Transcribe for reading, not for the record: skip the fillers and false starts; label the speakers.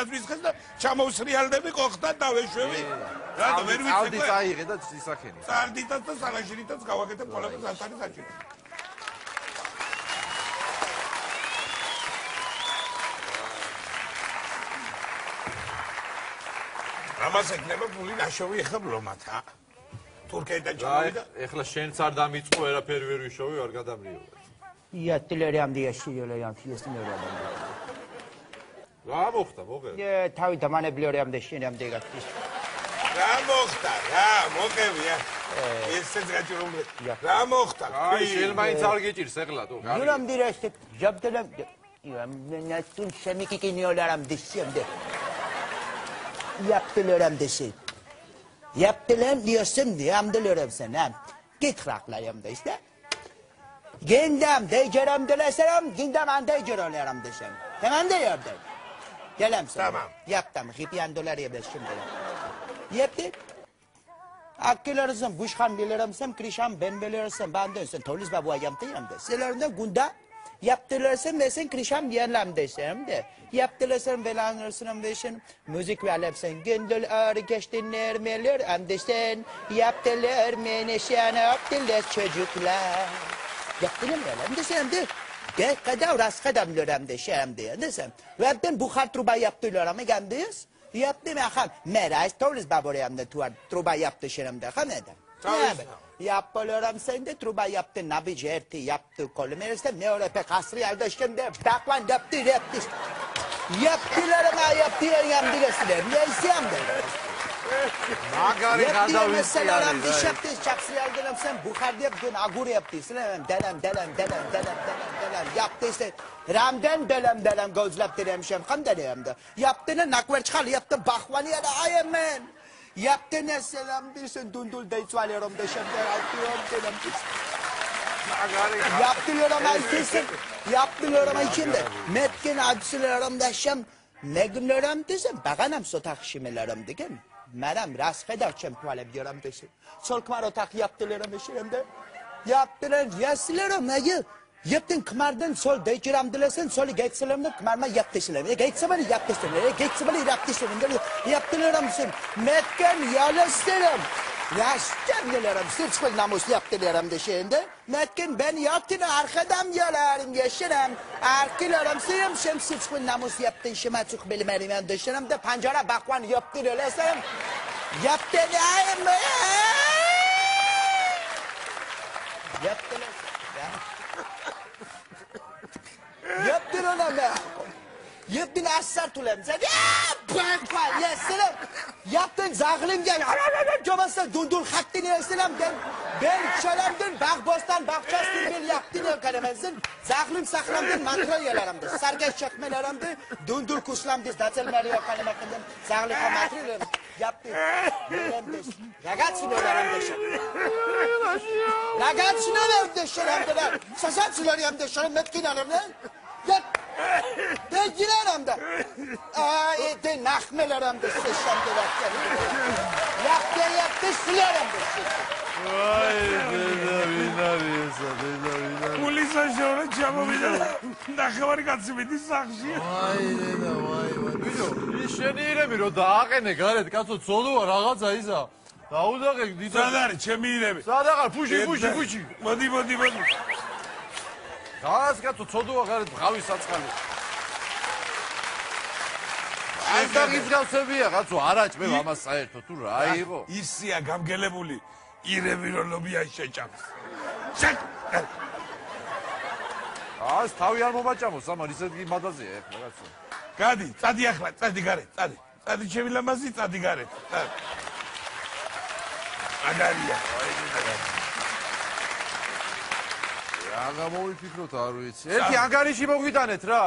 Speaker 1: მინას ვისხეს და ჩამოვსრიალდები ყოხთან დავეშვები. რატო ვერ ვიცი?
Speaker 2: ალდი წაიღე და ისახენი.
Speaker 1: სარდიტაც და სალაშინითაც გავაკეთებ ყველაფერს ასარი საჭირო. ამას ეკნება ფული ნაშოვი ეხლა ბლომად, ა? თურქეთიდან ჩამოვიდა.
Speaker 2: ეხლა შენც არ დამიწყო, ერაფერი ვერ ვიშოვი, არ გადამრიო.
Speaker 3: Я телерам დიაშიოლეამ ფიესტინერამ.
Speaker 2: რა მოხდა, მოგე?
Speaker 3: თავი დამანებლიორამ და შენამ დეგატის.
Speaker 1: რა მოხდა, რა, მოგევია. ესეც გაჭირული. რა მოხდა?
Speaker 2: აი, ელმაინც არ გიჭირს ეხლა თუ.
Speaker 3: ნურამ დირაშტე, ჯაბდელამ. ნატუნ შემიკიკინიოლარამ დიშემდე. იაპტელერამ დეში. იაპტელემ დიოსემ დიამდელერამ სენამ. გითხრახლაიამ დეში და Gendam deyceram delesem, gendam andeyceram desem. Tamam deyordum. Gelem sen.
Speaker 1: Tamam.
Speaker 3: Yaptım. $2 yebeşim dedim. Yaptı. Akkilersem, buşkan bilirsem, krişan ben bilirsem, ben dönsem. Tolis babu yaptım da. Selerinde gunda yaptılarsam desen krişan yerlem desem de. Yaptılarsam belanırsam desen. Müzik verlepsen. Gündül geçtinler melir am desen. Yaptılar meneşen yaptılar çocuklar. Yaptım ya, desem de, kadar rast kadam lörem de şeyim diye desem. Ve ben bu kadar truba yaptılar ama geldiyiz. Yaptım ya kan, merak tolis baborayam da tuar truba yaptı şeyim de kan eder. Yaptılarım sen de truba yaptı, nabi certi yaptı kolmersem ne öyle pek asri aldı şimdi baklan yaptı. Yaptılar ama yaptılar diyorlar. Ne isem de.
Speaker 2: მაგარი გადავისწრე
Speaker 3: არის დიშაპტის ჩაქსრიალდენამ სამ ბუხარდიებ დენ აგური აპტისლემ დალამ yaptı ramden dalam gözleptirem şem xandalem da yaptığını nakver çıkal yaptı bahvani ya da aymen yaptığını selam dirsin dundul deyçvalıyorum da şem der atıyorum delam yaptılar ama içinde metkin adsilerim da şem neglerim desem baganam sotakşimelerim diken Madam ras kadar çempale diyorum desin. Sol kmaro tak yaptılar meşiremde. Yaptılar yasilerim neye? Yaptın kmardan sol deyciram dilesin sol geçselemde kmarma yaptışlar. Geçsemeli yaptışlar. Geçsemeli yaptışlar. Yaptılar mısın? Metken yalaslarım. Yaştan gelirim. Sırçkıl namus yaptılar deşinde. Metken ben yaptığını arkadan yalarım yaşarım. Arkilerim sıyım şem sırçkıl namus yaptın şema çok bilmerim ben deşirim de pancara bakvan yaptılar lesem. Yaptın ayım. Yaptılar. Yaptılar ama. Yaptın asar tulem. Sen bakva yeselim. Yaptın zağılın gel. Cobası dundul hattini yeselim. Ben şalamdın bağbostan bağçastın bil yaptın ya kalemezsin. Zağılım saklamdın materyallarımdı. Sargeç çekmelerimdi. Dundul kuşlamdı. Nasıl meriyor kalemekindin. Zağılıka materyallarım. Yaptın. Ragazzi öğrendim. Ragazzi öğrendim. Sasatsıları hem de şalam metkin alırım. Yat. Deycilerim de. De nakmelerim de seçem de bakar. Yaptı silerim de.
Speaker 2: Vay bina.
Speaker 1: Polisa şöyle çamamıyla nakhavari katsibedi sakshi.
Speaker 2: Vay. Bidო, ის შენი ირები რო დააყენე გარეთ, კაცო, ცოლოა რაღაცა ისა. დაუდაღე დიდო.
Speaker 1: სად არის ჩემი ირები?
Speaker 2: სად აღარ ფუში.
Speaker 1: მოდი.
Speaker 2: რაღაც კაცო, ცოლოა გარეთ ღავის საწყალი. აი და გიძგავსებია, კაცო, არაჭმევ ამას საერთოდ თუ რა იყო?
Speaker 1: ისია გამგელებული ირები რო ლობია შეჭამს.
Speaker 2: ას თავი არ მომაჭამოს, ამან ისეთი მადაზეა ეხლა კაცო.
Speaker 1: გადი, წადი ახლა, წადი გარეთ, წადი. წადი ჩემი ლამაზი, წადი გარეთ. აგარია.
Speaker 2: რა გამოვიფიქროთ არ ვიცი. ერთი ანგარიში მოგვიტანეთ რა.